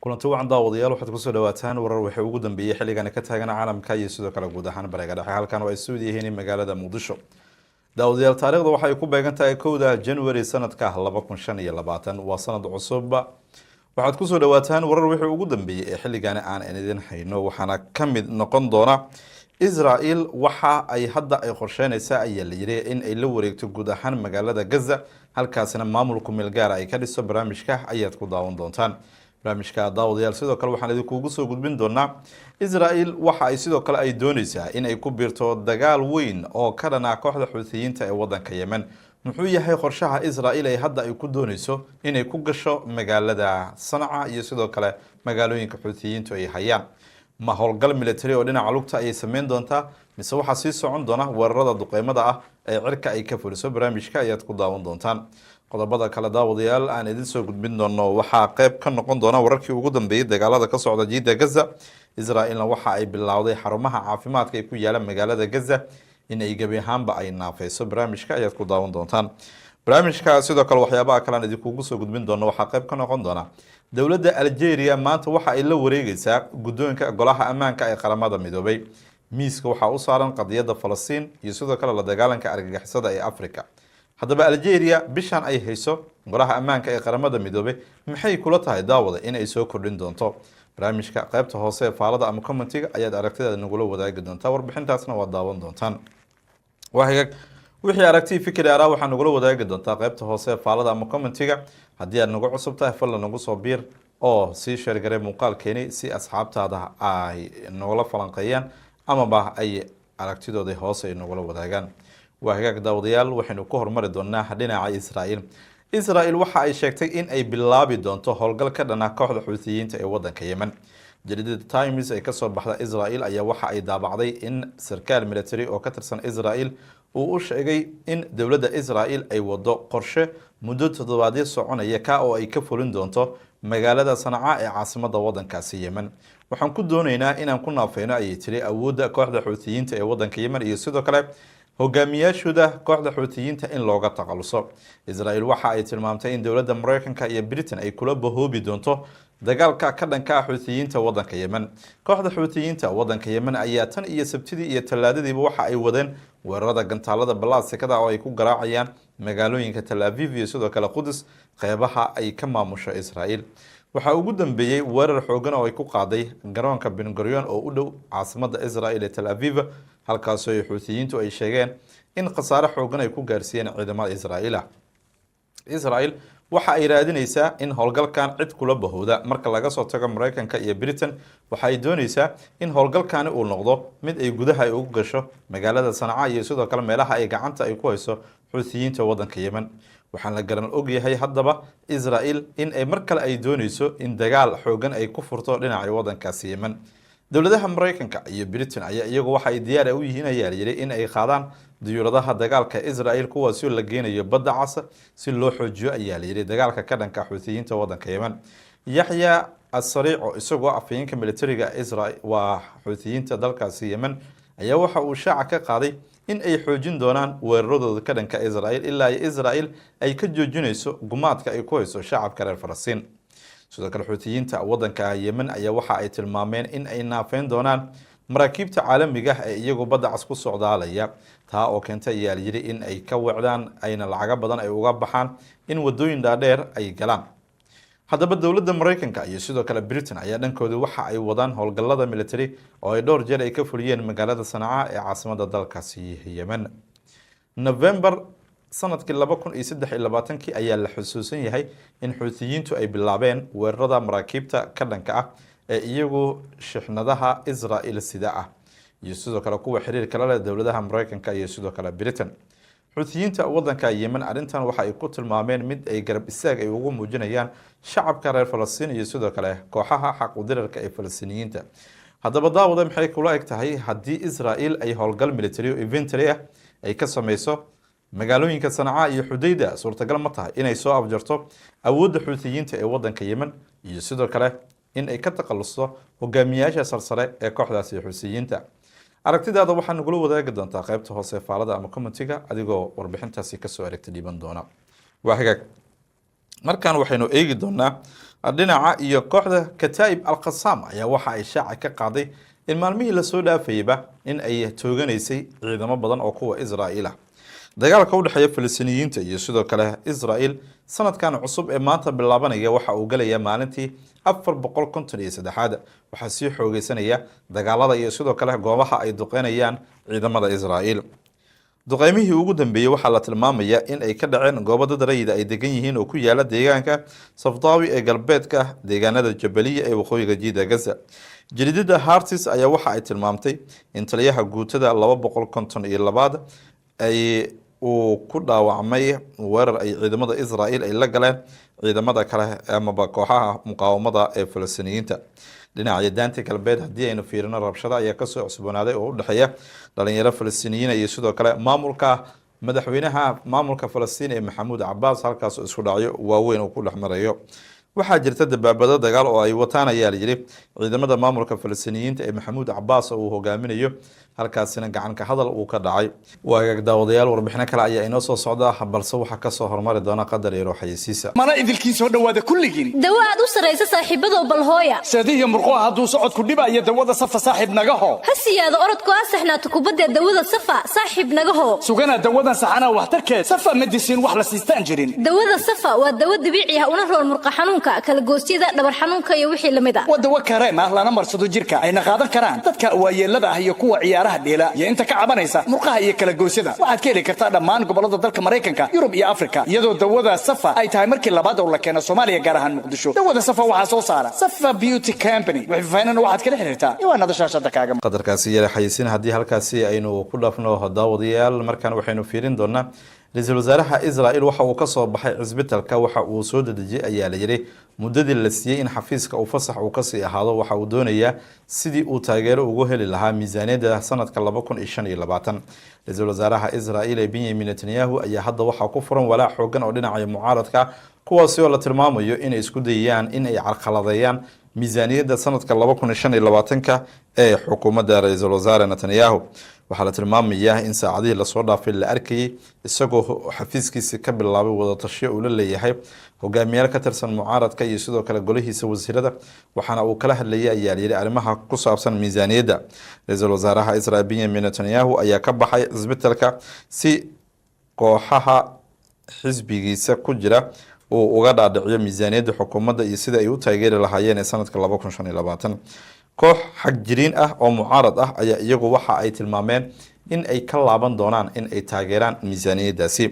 kulanti wacan daawadayaal waxaad kusoo dhawaataan warar wixii ugu dambeeyay xilligan ka taagan caalamka iyo sidoo kale guud ahaan bariga dhexe halkan oo ay soo yihiin magaalada Muqdisho. daawadayaal taariikhda waxay ku beegan tahay 1 January sanadka 2025 waa sanad cusub. waxaad kusoo dhawaataan warar wixii ugu dambeeyay xilligan aan idin hayno waxaana kamid noqon doona Israel waxa ay hadda ay qorsheynaysaa ayaa la yiri in ay la wareegto guud ahaan magaalada Gaza halkaasina maamulku meel gaar ay ka dhiso barnaamijka ayaad ku daawan doontaan. barnaamijka daawadayaal sidoo kale waxaan idinku soo gudbin doonaa Israel waxa ay sidoo kale ay doonaysaa in ay ku biirto dagaal weyn oo ka dhana kooxda Xuuthiyiinta ee wadanka Yemen. muxuu yahay qorshaha Israel ay hadda ay ku doonayso in ay ku gasho magaalada Sanaa iyo sidoo kale magaalooyinka Xuuthiyiintu ay hayaan. ma howlgal military oo dhinaca lugta ay sameyn doontaa mise waxa sii socon doona weerarada duqeymada ah ee cirka ay ka fuliso barnaamijka ayaad ku daawan doontaan. qodobada kala daawadayaal aan idin soo gudbin doono waxa qayb ka noqon doona wararkii ugu dambeeyay dagaalada ka socda jiida Gaza. Israelna waxa ay bilowday xarumaha caafimaadka ee ku yaala magaalada Gaza in ay gabi ahaanba ay naafayso barnaamijka ayaad ku daawan doontaan. barnaamijka sidoo kale waxyaabaha kale aan idinku soo gudbin doono waxa qayb ka noqon doona dawladda Algeria maanta waxa ay la wareegaysaa guddoonka golaha ammaanka ee qaramada midoobay. miiska waxa u saaran qadiyada Falastiin iyo sidoo kale la dagaalanka argagixisada ee Afrika. haddaba Algeria bishan ay hayso golaha ammaanka ee qaramada midoobay maxay kula tahay daawada in ay soo kordhin doonto. barnaamijka qaybta hoose ee faalada ama commentiga ayaad aragtidaada nagula wadaagi doontaa warbixintaasna waa daawan doontaan. wixii aragti fikir ara waxaan nagula wadaagi doontaa qaybta hoose ee faalada ama commentiga. haddii aad nagu cusub tahay fadlan nagu soo biir oo sii share garee muuqaalkeeni si asxaabtaada ay nagula falanqeeyaan amaba ay aragtidooda hoose ay nagula wadaagaan. وهاجاك داوديال وحين كهر مرة دونا حدنا على إسرائيل. إسرائيل وحى أي شيء إن أي باللابي دونتو هالقل كذا ناقح الحوثيين تأودا كيمن. جريدة تايمز أي كسر بحث إسرائيل أي وحى أي دابعضي إن سركال ميليتري أو كترسن إسرائيل ووش أجي إن دولة إسرائيل أي وضع قرشة مدة تضبادي صعون يكا أو أي كفرين دونتو مجالة صنعاء عاصمة وضع كاسي يمن. وحن كدونينا إن كنا فينا أي تري أودا كوحد الحوثيين تأودا كيمن يسودو كلام hogaamiyaashooda kooxda Xuuthiyiinta in looga taqaluso. Israel waxa ay tilmaamtay in dawladda Mareykanka iyo Britain ay kula bahoobi doonto dagaalka ka dhanka Xuuthiyiinta wadanka Yemen. kooxda Xuuthiyiinta wadanka Yemen ayaa tan iyo Sabtidii iyo Talaadadiiba waxa ay wadeen weerarada gantaalada balaasikada oo ay ku garaacayaan magaalooyinka Tel Aviv iyo sidoo kale Qudus qeybaha ay ka maamusho Israel. waxa ugu dambeeyay weerar xoogan oo ay ku qaaday garoonka Ben Gurion oo u dhow caasimada Israel ee Tel Aviv halkaas oo Xuuthiyiintu ay sheegeen in khasaare xoogan ay ku gaarsiiyeen ciidamada Israel. Israel waxa ay raadinaysaa in howlgalkan cid kula bahooda marka laga soo tago Mareykanka iyo Britain. waxa ay doonaysaa in howlgalkan uu noqdo mid ay gudaha ay ugu gasho magaalada Sanaa iyo sidoo kale meelaha ay gacanta ay ku hayso Xuuthiyiinta wadanka Yemen. waxaan la garan og yahay haddaba Israel in ay mar kale ay doonayso in dagaal xoogan ay ku furto dhinaca wadankaas Yemen. dawladaha Mareykanka iyo Britain ayaa iyagu waxa ay diyaar u yihiin ayaa yiri in ay qaadaan diyuuradaha dagaalka Israel kuwaas oo la geenayo badda cas si loo xoojiyo ayaa yiri dagaalka ka dhanka Xuuthiyiinta wadanka Yemen. Yahya as-Sariic isagoo afayeenka militariga Israel waa Xuuthiyiinta dalkaas Yemen ayaa waxa uu shaaca ka qaaday in ay xoojin doonaan weeraradooda ka dhanka Israel ilaa Israel ay ka joojinayso gumaadka ay ku hayso shacabka reer Falastiin. sidoo kale Xuuthiyiinta wadanka Yemen ayaa waxa ay tilmaameen in ay naafeen doonaan maraakiibta caalamiga ah ee iyagu badda cas ku socdaalaya taa oo keentay ayaa yiri in ay ka wacdaan ayna lacag badan ay uga baxaan in wadooyin dhaadheer ay galaan. haddaba dawladda Mareykanka iyo sidoo kale Britain ayaa dhankooda waxa ay wadaan howlgallada military oo ay dhowr jeer ay ka fuliyeen magaalada Sanaa ee caasimada dalkaasi Yemen. November sanadkii 2023 ayaa la xusuusan yahay in Xuuthiyiintu ay bilaabeen weerarada maraakiibta ka dhanka ah ee iyagu shixnadaha Israel sida ah iyo sidoo kale kuwa xiriir kala leh dawladaha Mareykanka iyo sidoo kale Britain. Xuuthiyiinta wadanka Yemen arintan waxa ay ku tilmaameen mid ay garab istaag ay ugu muujinayaan shacabka reer Falastiin iyo sidoo kale kooxaha xaq u dirarka ee Falastiiniyiinta. haddaba daawada maxay kula eg tahay haddii Israel ay howlgal military inventory ah ay ka sameyso magaalooyinka Sanaa iyo Xudayda suurtagal ma tahay inay soo afjarto awoodda Xuuthiyiinta ee wadanka Yemen iyo sidoo kale in ay ka taqalusto hogaamiyaasha sarsare ee kooxdaas Xuuthiyiinta. aragtidaada waxaan nagula wadaagi doontaa qaybta hoose faalada ama commentiga adigoo warbixintaasi ka soo aragti dhiban doona. waa hagaag markaan waxaynu eegi doonaa dhinaca iyo kooxda Kataib al-Qassam ayaa waxa ay shaaca ka qaaday in maalmihii la soo dhaafayba in ay tooganaysay ciidamo badan oo kuwa Israa'iil ah. dagaalka u dhaxeeya Falastiiniyiinta iyo sidoo kale Israa'iil sanadkan cusub ee maanta bilaabanaya waxa uu galayaa maalintii 453 waxa sii xoogeysanaya dagaalada iyo sidoo kale goobaha ay duqeynayaan ciidamada Israa'iil. duqeymihii ugu dambeeyay waxaa la tilmaamayaa in ay ka dhaceen goobo dad rayid ay degan yihiin oo ku yaala deegaanka Safdaawi ee galbeedka deegaanada Jabaliya ee waqooyiga Jiida Gaza. Jariidada Haaretz ayaa waxa ay tilmaamtay in taliyaha guutada 252 ay uu ku dhaawacmay weerar ay ciidamada Israa'iil ay la galeen ciidamada kale ama kooxaha muqaawamada ee Falastiiniyiinta. dhinaca daanta galbeed haddii aynu fiirino rabshado ayaa ka soo cusboonaaday oo u dhaxeeya dhalinyaro Falastiiniyiin iyo sidoo kale maamulka madaxweynaha maamulka Falastiin ee Maxamuud Cabbaas halkaas oo isku dhacyo waaweyn oo ku dhaxmarayo. waxaa jirta dabaabado dagaal oo ay wataan ayaa la yiri ciidamada maamulka Falastiiniyiinta ee Maxamuud Cabbaas oo uu hogaaminayo halkaasina gacan ka hadal uu ka dhacay. waagaag daawadayaal warbixino kale ayaa inoo soo socda balse waxa ka soo hormari doona qadar yar oo xayisiisa. mana idilkiin soo dhawaada kulligiin dawa aad u sareysa saaxiibada balhooya saadiya murqaha hadduu socod ku dhibaya dawada safa saaxiib naga ho hasiyaada orodku asaxnaato kubadda dawada safa saaxiib naga ho sugana dawadan saxana waxtarkeed safa medicine wax la siistaan jirin dawada safa waa dawa dabiici ah una rool murqa xanuunka kala goostida dhabar xanuunka iyo wixii lamid ah waa dawa kareem ah lana marsado jirka ayna qaadan karaan dadka waayeelada ah iyo kuwa ciyaaraha dheela iyo inta ka cabanaysa murqaha iyo kala goostida waxaad ka heli kartaa dhammaan gobolada dalka Mareykanka Yurub iyo Afrika iyadoo dawada safa ay tahay markii labaad oo la keeno Soomaaliya gaar ahaan Muqdisho dawada safa waxa soo saara Safa Beauty Company wixii faanana waxaad kala xiriirtaa iwaanada shaashada kaaga qadarkaasi yar xayisiin haddii halkaasi aynu ku dhaafno daawadayaal markaan waxaynu fiirin doonaa ra'iisul wasaaraha Israa'iil waxa uu ka soo baxay cisbitaalka waxa uu soo dedejiyay ayaa la yiri muddadii la siiyay in xafiiska uu fasax uu ka sii ahaado waxa uu doonayaa sidii uu taageero ugu heli lahaa miisaaniyadda sanadka 2025. ra'iisul wasaaraha Israa'iil Benjamin Netanyahu ayaa hadda waxa ku furan walaac xooggan oo dhinaca mucaaradka kuwaas oo la tilmaamayo in ay isku dayayaan in ay carqaladeeyaan miisaaniyadda sanadka 2025 ee xukuumadda ra'iisul wasaare Netanyahu. waxaa la tilmaamayaa in saacadihii la soo dhaafay la arkayay isagoo xafiiskiisa ka bilaabay wada tashiyo uu la leeyahay hogaamiyaal ka tirsan mucaaradka iyo sidoo kale golihiisa wasiirada waxaana uu kala hadlayay ayaa la yiri arrimaha ku saabsan miisaaniyadda. ra'iisul wasaaraha Israa'iil Benjamin Netanyahu ayaa ka baxay cisbitaalka si kooxaha xisbigiisa ku jira uu uga dhaadhiciyo miisaaniyadda xukuumadda iyo sida ay u taageeri lahaayeen sanadka 2025. koox xag jiriin ah oo mucaarad ah ayaa iyagu waxa ay tilmaameen in ay ka laaban doonaan in ay taageeraan miisaaniyaddaasi.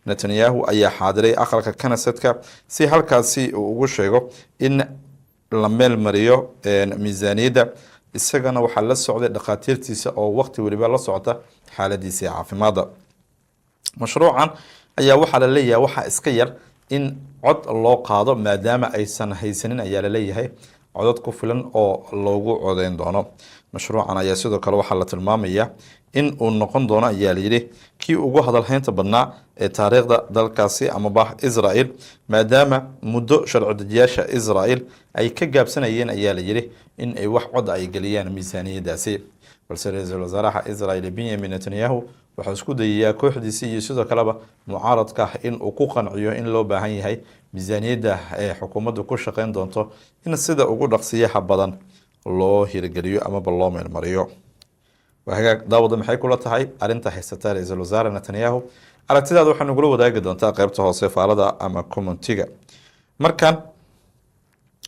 Netanyahu ayaa xaadiray aqalka Knessetka si halkaasi uu ugu sheego in la meel mariyo miisaaniyadda isagana waxaa la socday dhaqaatiirtiisa oo waqti waliba la socota xaaladiisa caafimaadda. mashruucan ayaa waxaa la leeyahay waxa iska yar in cod loo qaado maadaama aysan haysanin ayaa la leeyahay codad ku filan oo loogu codeyn doono. mashruucan ayaa sidoo kale waxaa la tilmaamayaa in uu noqon doono ayaa la yiri kii ugu hadalhaynta badnaa ee taariikhda dalkaasi amaba Israa'iil maadaama muddo sharci dejiyaasha Israa'iil ay ka gaabsanayeen ayaa la yiri in ay wax cod ay galiyaan miisaaniyaddaasi. balse ra'iisul wasaaraha Israa'iil Benjamin Netanyahu waxa isku dayayaa kooxdiisa iyo sidoo kaleba mucaaradka in uu ku qanciyo in loo baahan yahay miisaaniyadda ee xukuumaddu ku shaqeyn doonto in sida ugu dhaqsiyaha badan loo hirgeliyo ama loo meel mariyo. وهاجاك داود محي كلها تهاي أرنت حسيتها رئيس الوزراء نتنياهو على اعتداد وحنا نقوله وده جدا قيبته وصف على ده أما كومنتيجا مركان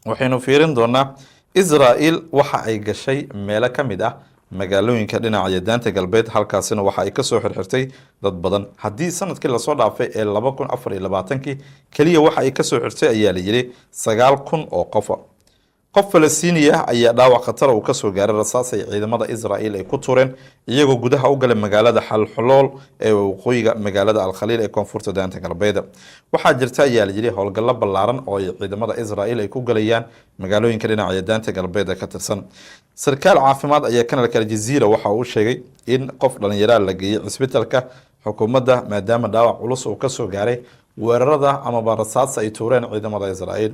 وحين فيرن دونا إسرائيل وحا أي شيء ملك مده magaalooyin ka dhinaca daanta galbeed halkaasina waxa ay ka soo xirxirtay dad badan hadii sanadkii la soo dhaafay ee 2024 kaliya waxa ay ka soo xirtay ayaa la yiri 9,000 oo qof Falastiini ah ayaa dhaawac khatar uu ka soo gaaray rasaas ay ciidamada Israa'iil ay ku tureen iyagoo gudaha u galay magaalada Xalxulool ee waqooyiga magaalada Al-Khaliil ee koonfurta daanta galbeed waxa jirta ayaa la yiri howlgallo ballaaran oo ciidamada Israa'iil ay ku galayaan magaalooyinka dhinaca daanta galbeed ka tirsan sarkaal caafimaad ayaa kanalka Al-Jazeera waxa uu sheegay in qof dhalinyaro la geeyay isbitaalka xukuumadda maadaama dhaawac culus uu ka soo gaaray weerarada ama barasaadsa ay tuureen ciidamada Israa'iil.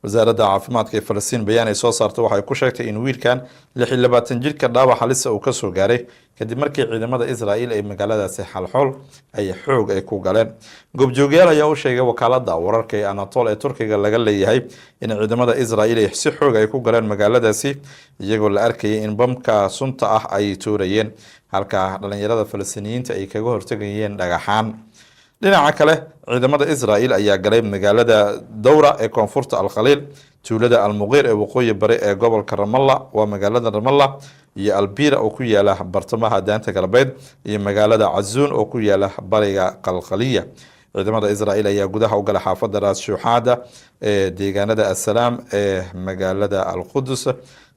wasaaradda caafimaadka ee Falastiin bayaan ay soo saartay waxay ku sheegtay in wiilkan 26 jirka dhaawac halis uu ka soo gaaray kadib markii ciidamada Israa'iil ay magaaladaasi xalxool ay xoog ay ku galeen. goobjoogayaal ayaa u sheegay wakaalada wararka ee Anatol ee Turkiga laga leeyahay in ciidamada Israa'iil ay si xoog ay ku galeen magaaladaasi iyagoo la arkayay in bamka sunta ah ay tuurayeen halka dhalinyarada Falastiiniyiinta ay kaga hortagayeen dhagaxaan. dhinaca kale ciidamada Israa'iil ayaa galay magaalada Dawra ee koonfurta Al-Khaliil, tuulada Al-Mughir ee waqooyi bari ee gobolka Ramallah waa magaalada Ramallah, iyo Al-Bira oo ku yaala bartamaha daanta galbeed, iyo magaalada Azuun oo ku yaala bariga Qalqaliya. ciidamada Israa'iil ayaa gudaha u galay xaafadda Ras Shuhada ee deegaanada Assalaam ee magaalada Al-Qudus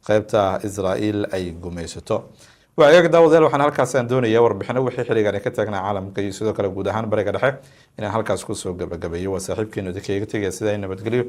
qaybta Israa'iil ay gumaysato. waayaga daawadayaal waxaan halkaas aan doonayaa warbixino wixii xilligan ka taagnaa caalamka iyo sidoo kale guud ahaan bariga dhexe inaan halkaas ku soo gabagabeeyo. waa saaxiibkeenu idinkaga tegaya sidaa nabadgelyo.